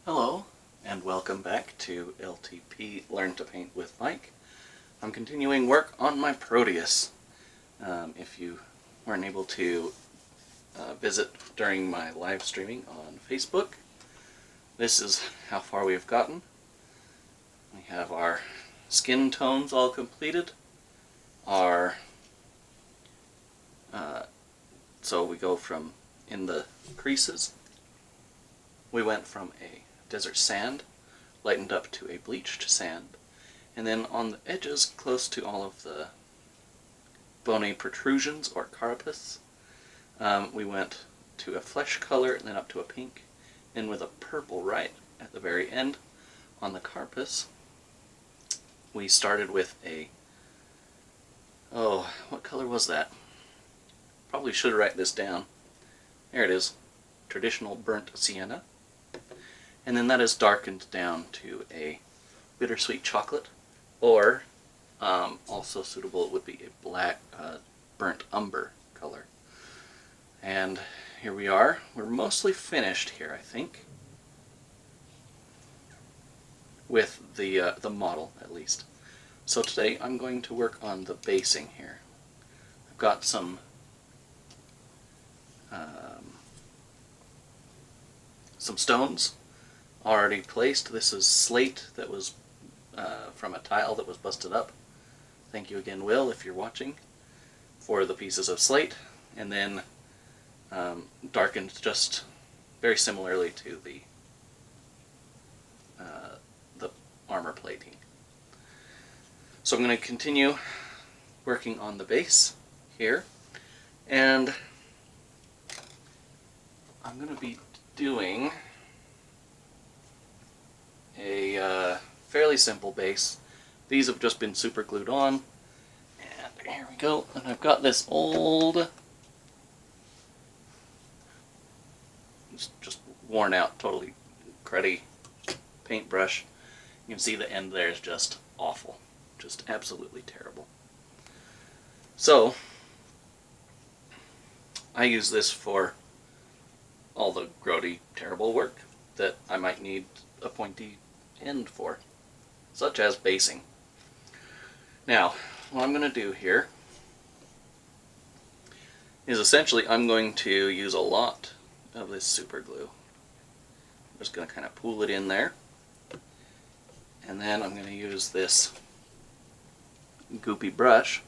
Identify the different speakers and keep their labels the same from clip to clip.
Speaker 1: Hello, and welcome back to LTP Learn to Paint with Mike. I'm continuing work on my Proteus. If you weren't able to visit during my live streaming on Facebook, this is how far we've gotten. We have our skin tones all completed. So we go from in the creases. We went from a desert sand, lightened up to a bleached sand, and then on the edges, close to all of the bony protrusions or carapace, we went to a flesh color and then up to a pink, and with a purple right at the very end. On the carapace, we started with a, what color was that? Probably should write this down. There it is, traditional burnt sienna. And then that is darkened down to a bittersweet chocolate, or also suitable would be a black burnt umber color. And here we are. We're mostly finished here, I think, with the model at least. So today I'm going to work on the basing here. I've got some stones already placed. This is slate that was from a tile that was busted up. Thank you again, Will, if you're watching, for the pieces of slate. And then darkened just very similarly to the armor plating. So I'm going to continue working on the base here, and I'm going to be doing a fairly simple base. These have just been super glued on, and here we go. And I've got this old, just worn out, totally cruddy paintbrush. You can see the end there is just awful, just absolutely terrible. So I use this for all the grody, terrible work that I might need a pointy end for, such as basing. Now, what I'm going to do here is essentially I'm going to use a lot of this super glue. I'm just going to kind of pool it in there, and then I'm going to use this goopy brush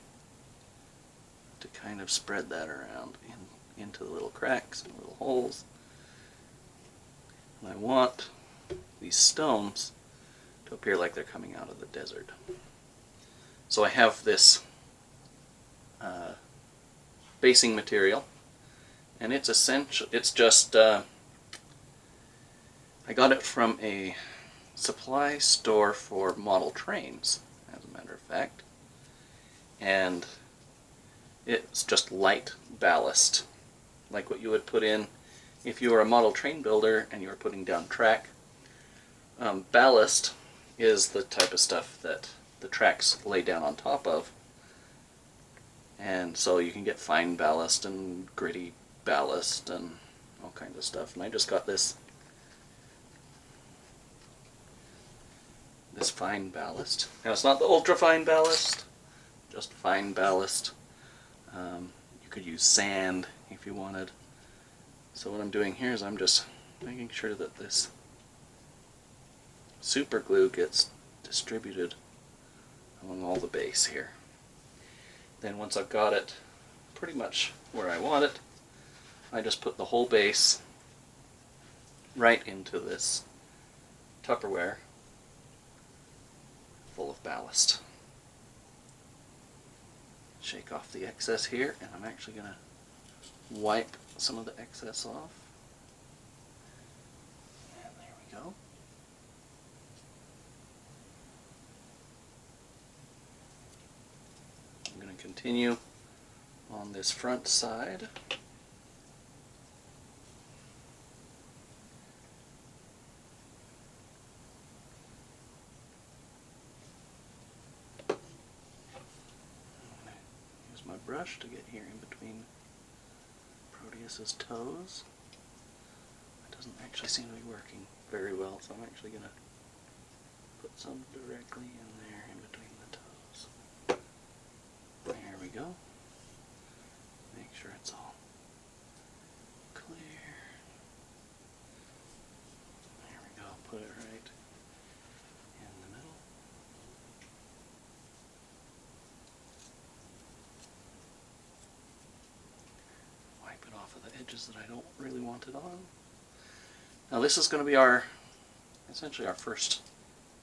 Speaker 1: to kind of spread that around into the little cracks and little holes. And I want these stones to appear like they're coming out of the desert. So I have this basing material, and it's essential. It's just I got it from a supply store for model trains, as a matter of fact, and it's just light ballast, like what you would put in if you were a model train builder and you were putting down track. Ballast is the type of stuff that the tracks lay down on top of, and so you can get fine ballast and gritty ballast and all kinds of stuff. And I just got this fine ballast. Now, it's not the ultra fine ballast, just fine ballast. You could use sand if you wanted. So what I'm doing here is I'm just making sure that this super glue gets distributed along all the base here. Then once I've got it pretty much where I want it, I just put the whole base right into this Tupperware full of ballast. Shake off the excess here, and I'm actually going to wipe some of the excess off. And there we go. I'm going to continue on this front side. Use my brush to get here in between Proteus's toes. Doesn't actually seem to be working very well, so I'm actually going to put some directly in there in between the toes. There we go. Make sure it's all clear. There we go. Put it right in the middle. Wipe it off of the edges that I don't really want it on. Now this is going to be essentially our first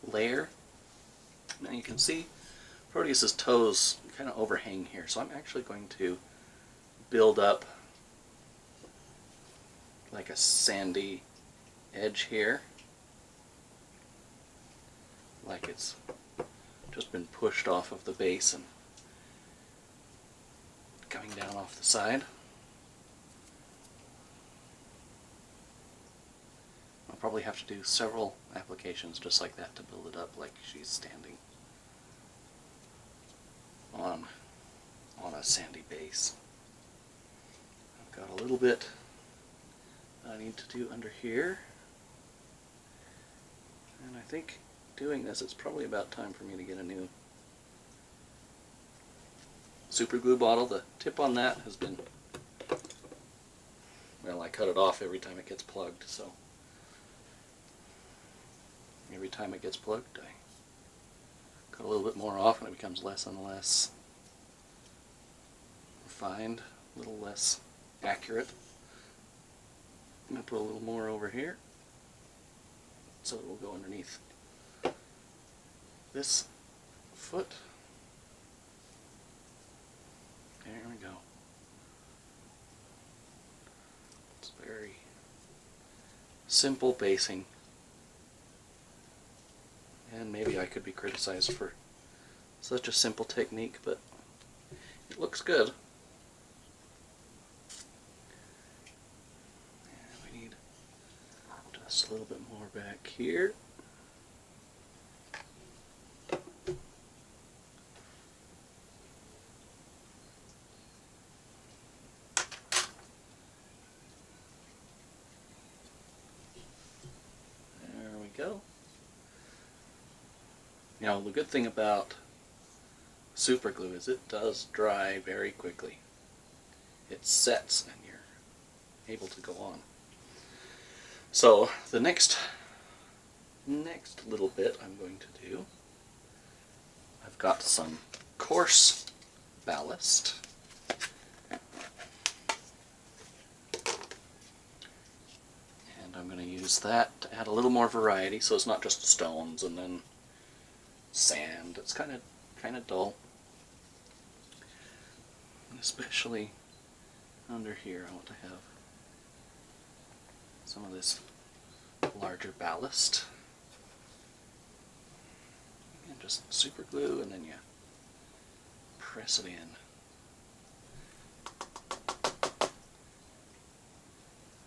Speaker 1: layer. Now you can see Proteus's toes kind of overhang here, so I'm actually going to build up like a sandy edge here, like it's just been pushed off of the base and coming down off the side. I'll probably have to do several applications just like that to build it up like she's standing on a sandy base. I've got a little bit I need to do under here, and I think doing this, it's probably about time for me to get a new super glue bottle. The tip on that has been, well, I cut it off every time it gets plugged, so every time it gets plugged I cut a little bit more off and it becomes less and less refined, a little less accurate. I'm going to put a little more over here so it will go underneath this foot. There we go. It's very simple basing, and maybe I could be criticized for such a simple technique, but it looks good. And we need just a little bit more back here. There we go. Now the good thing about super glue is it does dry very quickly. It sets and you're able to go on. So the next little bit I'm going to do, I've got some coarse ballast. And I'm going to use that to add a little more variety, so it's not just stones and then sand. It's kind of dull. And especially under here I want to have some of this larger ballast. And just super glue, and then you press it in.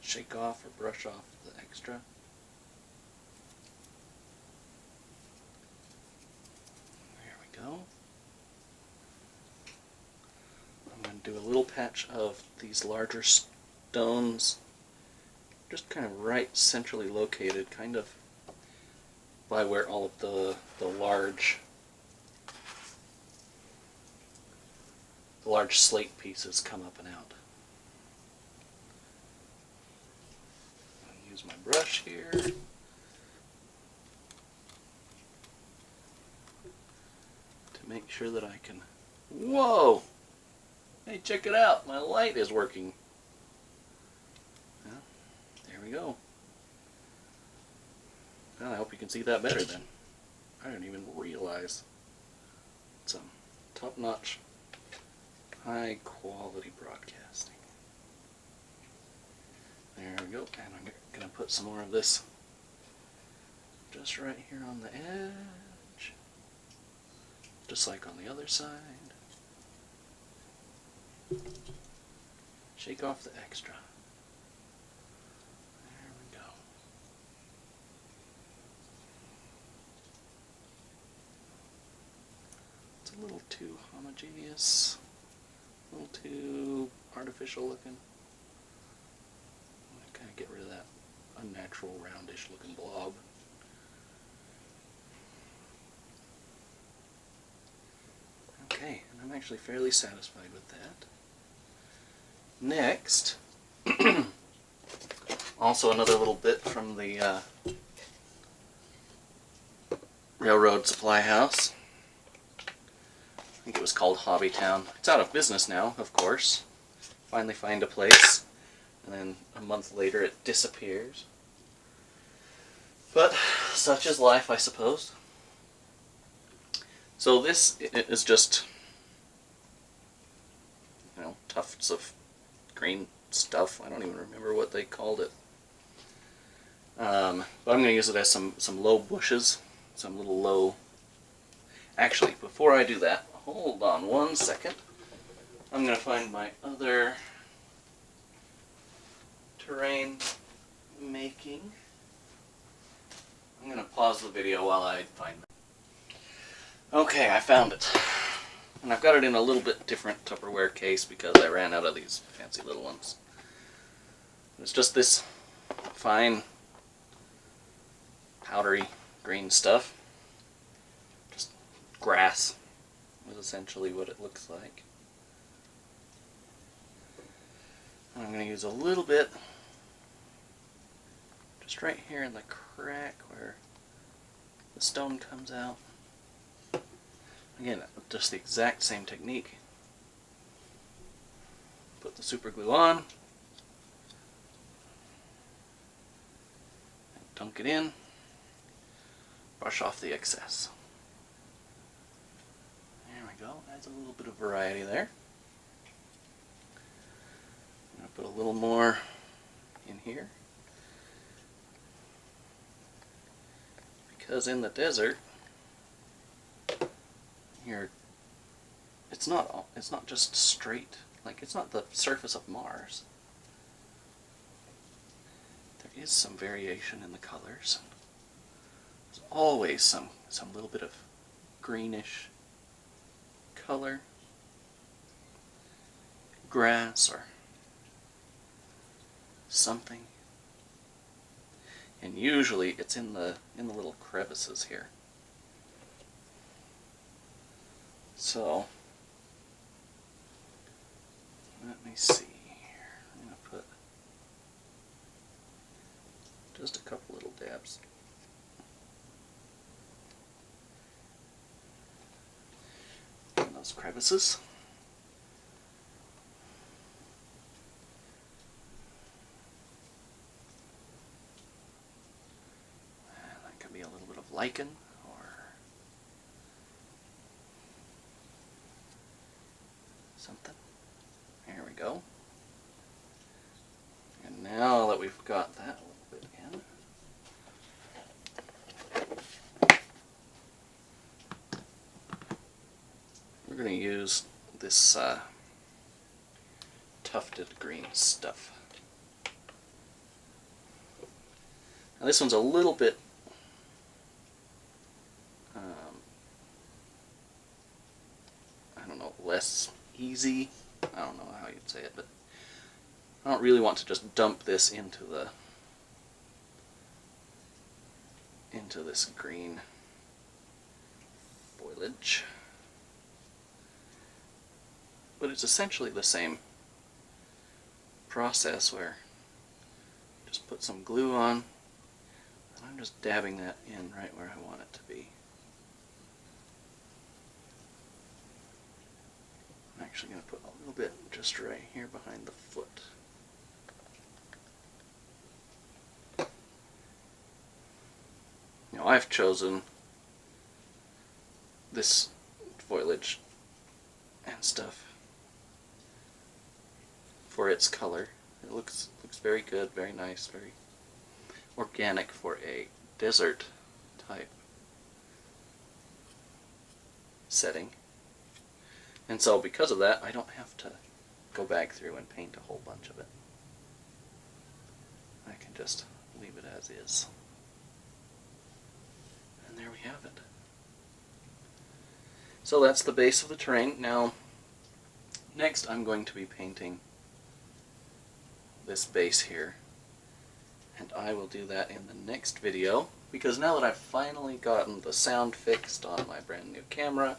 Speaker 1: Shake off or brush off the extra. There we go. I'm going to do a little patch of these larger stones, just kind of right centrally located, kind of by where all of the large slate pieces come up and out. I'll use my brush here to make sure that I can... Whoa! Hey, check it out! My light is working. Well, there we go. Well, I hope you can see that better then. I didn't even realize. It's top-notch, high-quality broadcasting. There we go. And I'm going to put some more of this just right here on the edge. Just like on the other side. Shake off the extra. There we go. It's a little too homogeneous, a little too artificial looking. I'm going to kind of get rid of that unnatural roundish looking blob. Okay, and I'm actually fairly satisfied with that. Next, also another little bit from the railroad supply house. I think it was called Hobbytown. It's out of business now, of course. Finally find a place, and then a month later it disappears. But such is life, I suppose. So this is just, tufts of green stuff. I don't even remember what they called it. But I'm going to use it as some low bushes, some little low... Actually, before I do that, hold on one second. I'm going to find my other terrain making. I'm going to pause the video while I find it. Okay, I found it. And I've got it in a little bit different Tupperware case because I ran out of these fancy little ones. It's just this fine, powdery green stuff. Just grass is essentially what it looks like. And I'm going to use a little bit just right here in the crack where the stone comes out. Again, just the exact same technique. Put the super glue on, dunk it in, brush off the excess. There we go, adds a little bit of variety there. I'm going to put a little more in here. Because in the desert, it's not just straight, like it's not the surface of Mars. There is some variation in the colors. There's always some little bit of greenish color, grass or something. And usually it's in the little crevices here. So, let me see here. I'm going to put just a couple little dabs. In those crevices. And that could be a little bit of lichen. Something. There we go. And now that we've got that a little bit in, we're going to use this tufted green stuff. Now this one's a little bit I don't know, less easy. I don't know how you'd say it, but I don't really want to just dump this into this green foliage. But it's essentially the same process where just put some glue on, and I'm just dabbing that in right where I want it to be. I'm actually going to put a little bit just right here behind the foot. Now I've chosen this foliage and stuff for its color. It looks very good, very nice, very organic for a desert type setting. And so because of that, I don't have to go back through and paint a whole bunch of it. I can just leave it as is. And there we have it. So that's the base of the terrain. Now, next I'm going to be painting this base here. And I will do that in the next video, because now that I've finally gotten the sound fixed on my brand new camera,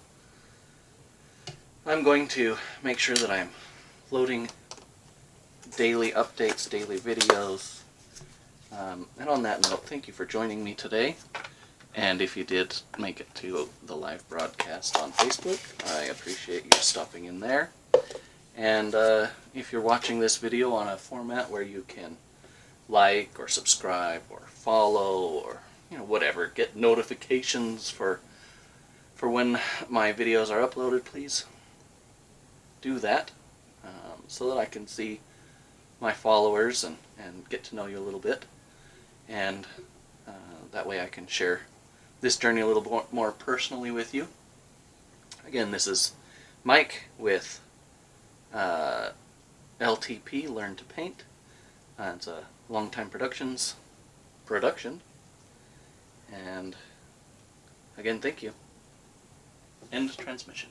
Speaker 1: I'm going to make sure that I'm loading daily updates, daily videos. And on that note, thank you for joining me today. And if you did make it to the live broadcast on Facebook, I appreciate you stopping in there. And if you're watching this video on a format where you can like or subscribe or follow or whatever, get notifications for when my videos are uploaded, please do that, so that I can see my followers and get to know you a little bit, and that way I can share this journey a little more personally with you. Again, this is Mike with LTP, Learn to Paint. It's a Longtime Productions production. And again, thank you. End transmission.